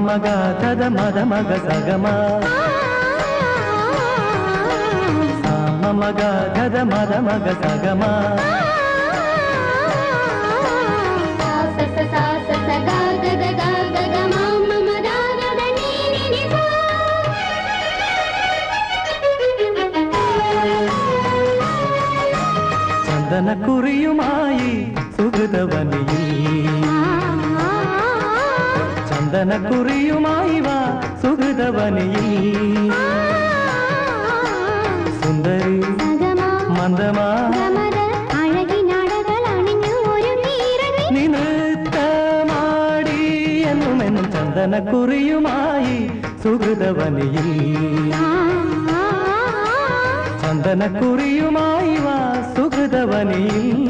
മഗ ധദ മദ മഗ സഗമ സാമ മഗ ധദ മദ മഗ സഗമ ചന്ദനക്കുറിയുമായി സുഹൃതവനിയിൽ ചന്ദനക്കുറിയുമായി വാ സുഹൃതവനിയിൽ സുന്ദരി മന്ദമാ നീ നൃത്തമാടി എന്നുമെന്നും ചന്ദനക്കുറിയുമായി സുഹൃതവനിയിൽ ചന്ദനക്കുറിയുമായി വാ സുഹൃതവനിയിൽ